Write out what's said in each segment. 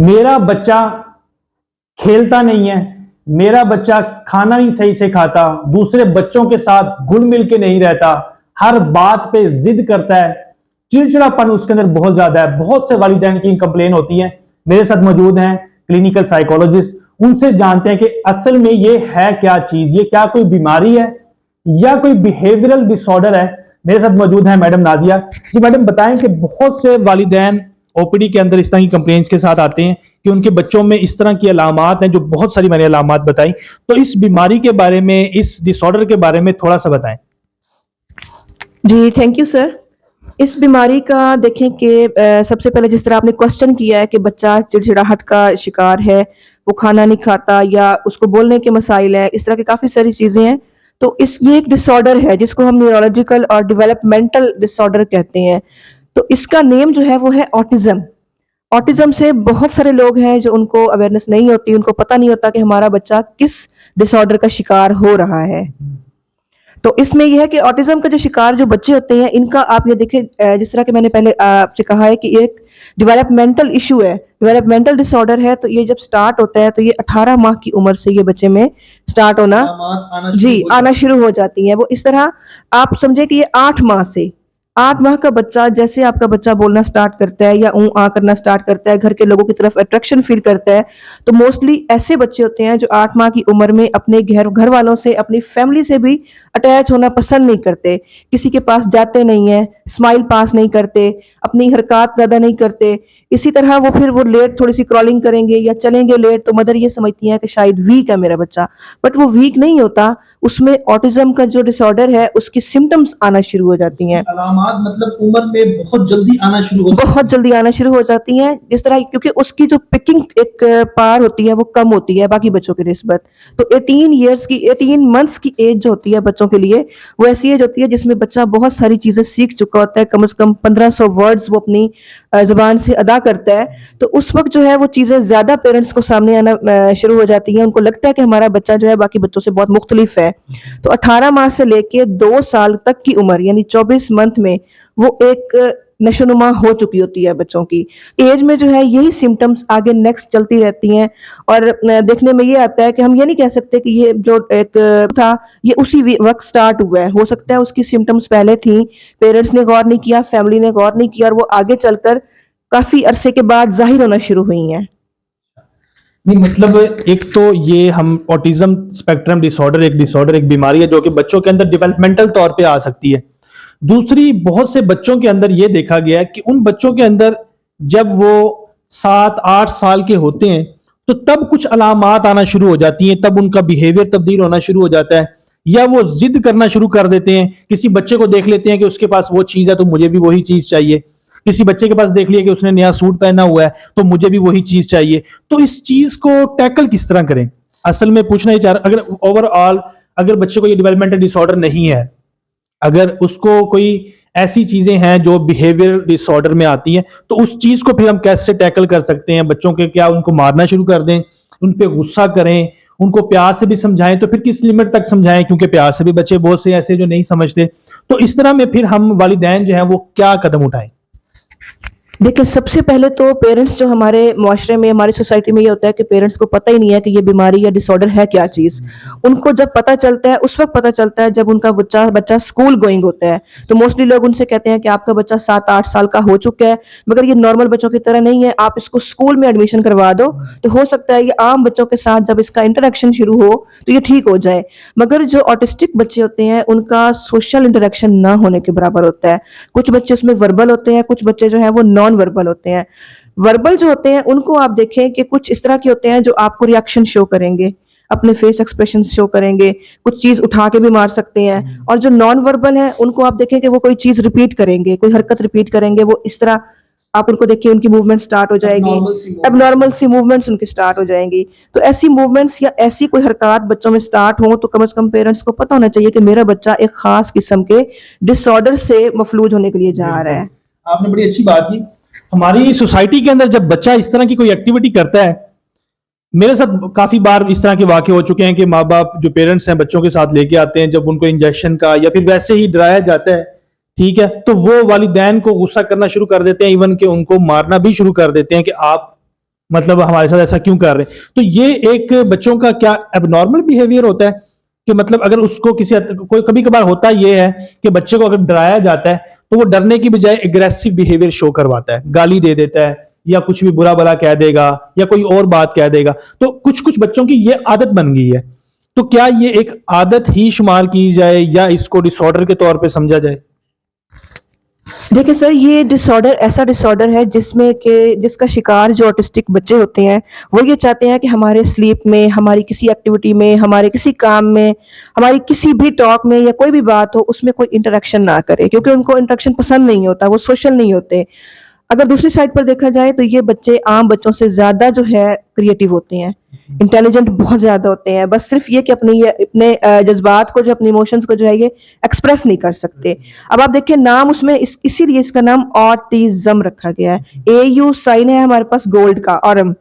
मेरा बच्चा खेलता नहीं है, मेरा बच्चा खाना नहीं सही से खाता, दूसरे बच्चों के साथ घुल मिल के नहीं रहता, हर बात पे जिद करता है, चिड़चिड़ापन उसके अंदर बहुत ज्यादा है। बहुत से वालिदैन की कंप्लेन होती है। मेरे साथ मौजूद हैं क्लिनिकल साइकोलॉजिस्ट, उनसे जानते हैं कि असल में ये है क्या चीज, ये क्या कोई बीमारी है या कोई बिहेवियरल डिसऑर्डर है। मेरे साथ मौजूद है मैडम नादिया जी। मैडम बताएं कि बहुत से वालिदैन ओपीडी के अंदर इस तरह की कंप्लेंट्स के साथ आते हैं कि उनके बच्चों में इस तरह की अलामात हैं, जो बहुत सारी मैंने अलामात बताई, तो इस बीमारी के बारे में, इस डिसऑर्डर के बारे में थोड़ा सा बताएं। जी थैंक यू सर। इस बीमारी का देखें कि सबसे पहले जिस तरह आपने क्वेश्चन किया है कि बच्चा चिड़चिड़ाहट का शिकार है, वो खाना नहीं खाता या उसको बोलने के मसाइल है, इस तरह की काफ़ी सारी चीज़ें हैं। तो ये एक डिसऑर्डर है जिसको हम न्यूरोलॉजिकल और डेवलपमेंटल डिसऑर्डर कहते हैं। तो इसका नेम जो है वो है ऑटिज्म। ऑटिज्म से बहुत सारे लोग हैं जो उनको अवेयरनेस नहीं होती, उनको पता नहीं होता कि हमारा बच्चा किस डिसऑर्डर का शिकार हो रहा है। तो इसमें यह है कि ऑटिज्म का जो शिकार जो बच्चे होते हैं, इनका आप ये देखें, जिस तरह के मैंने पहले आपसे कहा है कि एक डेवलपमेंटल इशू है, डेवलपमेंटल डिसऑर्डर है। तो ये जब स्टार्ट होता है तो ये 18 माह की उम्र से ये बच्चे में स्टार्ट होना आना शुरू हो जाती है। वो इस तरह आप समझे कि ये 8 माह से, 8 माह का बच्चा जैसे आपका बच्चा बोलना स्टार्ट करता है या ऊँ आ करना स्टार्ट करता है, घर के लोगों की तरफ अट्रैक्शन फील करता है, तो मोस्टली ऐसे बच्चे होते हैं जो 8 माह की उम्र में अपने घर वालों से, अपनी फैमिली से भी अटैच होना पसंद नहीं करते, किसी के पास जाते नहीं है, स्माइल पास नहीं करते, अपनी हरकत ज्यादा नहीं करते। इसी तरह वो लेट थोड़ी सी क्रॉलिंग करेंगे या चलेंगे लेट, तो मदर ये समझती है कि शायद वीक है मेरा बच्चा, बट वो वीक नहीं होता। उसमें ऑटिज्म का जो डिसऑर्डर है उसकी सिम्टम्स आना शुरू हो जाती हैं, अलामात मतलब उम्र में बहुत जल्दी आना शुरू हो जाती हैं। जिस तरह क्योंकि उसकी जो पिकिंग एक पार होती है वो कम होती है बाकी बच्चों की निस्बत। तो 18 मंथ्स की एज जो होती है बच्चों के लिए, वो ऐसी एज होती है जिसमें बच्चा बहुत सारी चीजें सीख चुका होता है, कम से कम 1500 वर्ड्स वो अपनी जुबान से अदा करता है। तो उस वक्त जो है वो चीजें ज्यादा पेरेंट्स को सामने आना शुरू हो जाती हैं। उनको लगता है कि हमारा बच्चा जो है बाकी बच्चों से बहुत मुख्तलिफ है। तो 18 माह से लेके 2 साल तक की उम्र यानी 24 मंथ में वो एक नशोनुमा हो चुकी होती है बच्चों की एज में। जो है यही सिम्टम्स आगे नेक्स्ट चलती रहती हैं। और देखने में ये आता है कि हम ये नहीं कह सकते कि ये जो एक था ये उसी वक्त स्टार्ट हुआ है। हो सकता है उसकी सिम्टम्स पहले थी, पेरेंट्स ने गौर नहीं किया, फैमिली ने गौर नहीं किया, और वो आगे चलकर काफी अरसे के बाद जाहिर होना शुरू हुई हैं। नहीं, मतलब एक तो ये हम ऑटिज्म स्पेक्ट्रम डिसऑर्डर एक बीमारी है जो कि बच्चों के अंदर डेवलपमेंटल तौर पे आ सकती है। दूसरी, बहुत से बच्चों के अंदर ये देखा गया है कि उन बच्चों के अंदर जब वो 7-8 साल के होते हैं तो तब कुछ अलामात आना शुरू हो जाती हैं, तब उनका बिहेवियर तब्दील होना शुरू हो जाता है, या वो जिद करना शुरू कर देते हैं। किसी बच्चे को देख लेते हैं कि उसके पास वो चीज है तो मुझे भी वही चीज चाहिए, किसी बच्चे के पास देख लिया कि उसने नया सूट पहना हुआ है तो मुझे भी वही चीज चाहिए। तो इस चीज को टैकल किस तरह करें? असल में पूछना ही चाह रहा, अगर ओवरऑल अगर बच्चे को ये डेवलपमेंटल डिसऑर्डर नहीं है, अगर उसको कोई ऐसी चीजें हैं जो बिहेवियर डिसऑर्डर में आती हैं, तो उस चीज को फिर हम कैसे टैकल कर सकते हैं? बच्चों के क्या उनको मारना शुरू कर दें, उन पे गुस्सा करें, उनको प्यार से भी समझाएं, तो फिर किस लिमिट तक समझाएं? क्योंकि प्यार से भी बच्चे बहुत से ऐसे जो नहीं समझते। तो इस तरह में फिर हम वालिदैन जो है वो क्या कदम उठाएं? देखिए सबसे पहले तो पेरेंट्स जो हमारे मुआशरे में, हमारी सोसाइटी में ये होता है कि पेरेंट्स को पता ही नहीं है कि ये बीमारी या डिसऑर्डर है क्या चीज। उनको जब पता चलता है उस वक्त पता चलता है जब उनका बच्चा स्कूल गोइंग होता है। तो मोस्टली लोग उनसे कहते हैं कि आपका बच्चा 7-8 साल का हो चुका है, मगर ये नॉर्मल बच्चों की तरह नहीं है, आप इसको स्कूल में एडमिशन करवा दो, तो हो सकता है ये आम बच्चों के साथ जब इसका इंटरेक्शन शुरू हो तो ये ठीक हो जाए। मगर जो ऑटिस्टिक बच्चे होते हैं उनका सोशल इंटरेक्शन ना होने के बराबर होता है। कुछ बच्चे उसमें वर्बल होते हैं, कुछ बच्चे जो है वो नॉन वर्बल होते हैं। वर्बल जो होते हैं उनको आप देखें कि कुछ इस तरह के होते हैं जो आपको रिएक्शन शो करेंगे, अपने फेस एक्सप्रेशन शो करेंगे, कुछ चीज उठा के भी मार सकते हैं। और जो नॉन वर्बल है उनको आप देखें कि वो कोई चीज रिपीट करेंगे, कोई हरकत रिपीट करेंगे, वो इस तरह आप उनको देखिए उनकी मूवमेंट स्टार्ट हो जाएगी, अब नॉर्मल सी मूवमेंट्स उनकी स्टार्ट हो जाएंगी। तो ऐसी मूवमेंट्स या ऐसी कोई हरकत बच्चों में स्टार्ट हो तो कम से कम पेरेंट्स को पता होना चाहिए कि मेरा बच्चा एक खास किस्म के डिसऑर्डर से मफलूज होने के लिए जा रहा है। आपने बड़ी अच्छी बात की। हमारी सोसाइटी के अंदर जब बच्चा इस तरह की कोई एक्टिविटी करता है, मेरे साथ काफी बार इस तरह के वाकये हो चुके हैं कि माँ बाप जो पेरेंट्स हैं बच्चों के साथ लेके आते हैं, जब उनको इंजेक्शन का या फिर वैसे ही डराया जाता है, ठीक है, तो वो वालिदैन को गुस्सा करना शुरू कर देते हैं, इवन कि उनको मारना भी शुरू कर देते हैं कि आप मतलब हमारे साथ ऐसा क्यों कर रहे हैं। तो ये एक बच्चों का क्या एबनॉर्मल बिहेवियर होता है कि मतलब अगर उसको कोई कभी कभार होता ये है कि बच्चे को अगर डराया जाता है तो वो डरने की बजाय एग्रेसिव बिहेवियर शो करवाता है, गाली दे देता है या कुछ भी बुरा भला कह देगा या कोई और बात कह देगा। तो कुछ कुछ बच्चों की ये आदत बन गई है। तो क्या ये एक आदत ही शुमार की जाए या इसको डिसऑर्डर के तौर पे समझा जाए? देखिए सर, ये डिसऑर्डर ऐसा डिसऑर्डर है जिसमें कि जिसका शिकार जो ऑटिस्टिक बच्चे होते हैं, वो ये चाहते हैं कि हमारे स्लीप में, हमारी किसी एक्टिविटी में, हमारे किसी काम में, हमारी किसी भी टॉक में या कोई भी बात हो, उसमें कोई इंटरेक्शन ना करे, क्योंकि उनको इंटरेक्शन पसंद नहीं होता, वो सोशल नहीं होते। अगर दूसरी साइड पर देखा जाए तो ये बच्चे आम बच्चों से ज़्यादा जो है क्रिएटिव होते हैं, इंटेलिजेंट बहुत ज़्यादा होते हैं। बस सिर्फ ये कि अपने जज़्बात को, जो अपने इमोशंस को जो है ये एक्सप्रेस नहीं कर सकते। अब आप देखिए नाम उसमें इसीलिए इसका नाम ऑटिज़्म रखा गया है। AU साइन है हमारे पास गोल्ड का, ऑरम,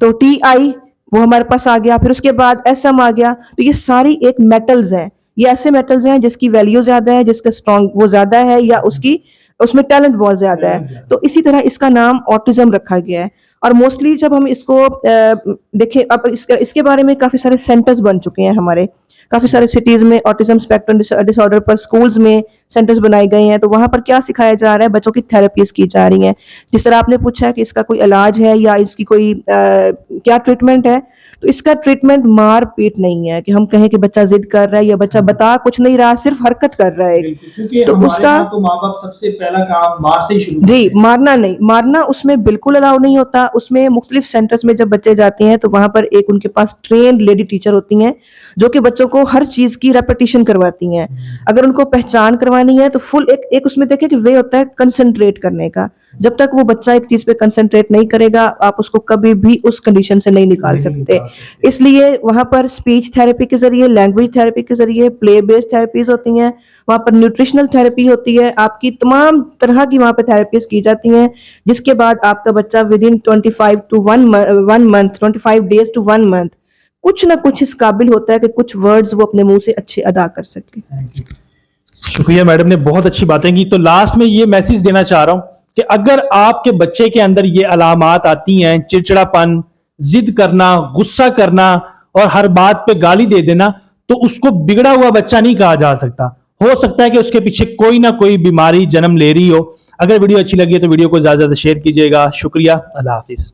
तो TI वो हमारे पास आ गया, फिर उसके बाद SM आ गया। तो ये सारी एक मेटल्स हैं, ये ऐसे मेटल्स हैं जिसकी वैल्यू ज़्यादा है, जिसका स्ट्रॉन्ग वो ज़्यादा है या उसकी उसमें टैलेंट बहुत ज़्यादा है। तो इसी तरह इसका नाम ऑटिज़्म रखा गया है। और मोस्टली जब हम इसको देखें, अब इसके बारे में काफ़ी सारे सेंटर्स बन चुके हैं हमारे, काफ़ी सारे सिटीज़ में ऑटिज़्म स्पेक्ट्रम डिसऑर्डर पर स्कूल्स में सेंटर्स बनाए गए हैं। तो वहाँ पर क्या सिखाया जा रहा है, बच्चों की थेरेपीज़ की जा रही हैं। जिस तरह आपने पूछा है कि इसका कोई इलाज है या इसकी कोई क्या ट्रीटमेंट है, तो इसका ट्रीटमेंट मार-पीट नहीं है कि हम कहें कि बच्चा ज़िद कर रहा है या बच्चा बता कुछ नहीं रहा, सिर्फ हरकत कर रहा है। क्योंकि तो हमारे उसका यहाँ तो माँ बाप सबसे पहला काम मार से ही शुरू जी, करते हैं। मारना नहीं, मारना उसमें बिल्कुल अलाउ नहीं होता। उसमें मुख्तलिफ सेंटर्स में जब बच्चे जाते हैं तो वहाँ पर एक उनके पास ट्रेन्ड लेडी टीचर होती हैं, जो कि बच्चों को हर चीज़ की रेपिटिशन करवाती हैं। अगर उनको पहचान करवानी है तो फुल एक उसमें देखिए कि वे होता है कंसंट्रेट करने का। जब तक वो बच्चा एक चीज़ पे कंसंट्रेट नहीं करेगा, आप उसको कभी भी उस कंडीशन से नहीं निकाल सकते। इसलिए वहाँ पर स्पीच थेरेपी के ज़रिए, लैंग्वेज थेरेपी के ज़रिए, प्ले बेस्ड थेरेपीज़ होती हैं, वहाँ पर न्यूट्रिशनल थेरेपी होती है, आपकी तमाम तरह की वहाँ पे थेरेपीज़ की जाती हैं, जिसके बाद आपका बच्चा within 25 to 1 month, 25 days to 1 month कुछ ना कुछ इस काबिल होता है कि कुछ वर्ड्स वो अपने मुँह से अच्छे अदा कर सके। शुक्रिया मैडम ने बहुत अच्छी बातें की। तो लास्ट में ये मैसेज देना चाह रहा हूं कि अगर आपके बच्चे के अंदर ये अलामात आती हैं, चिड़चिड़ापन, जिद करना, गुस्सा करना और हर बात पे गाली दे देना, तो उसको बिगड़ा हुआ बच्चा नहीं कहा जा सकता। हो सकता है कि उसके पीछे कोई ना कोई बीमारी जन्म ले रही हो। अगर वीडियो अच्छी लगी है तो वीडियो को ज्यादा से ज्यादा शेयर कीजिएगा। शुक्रिया, अल्लाह हाफिज।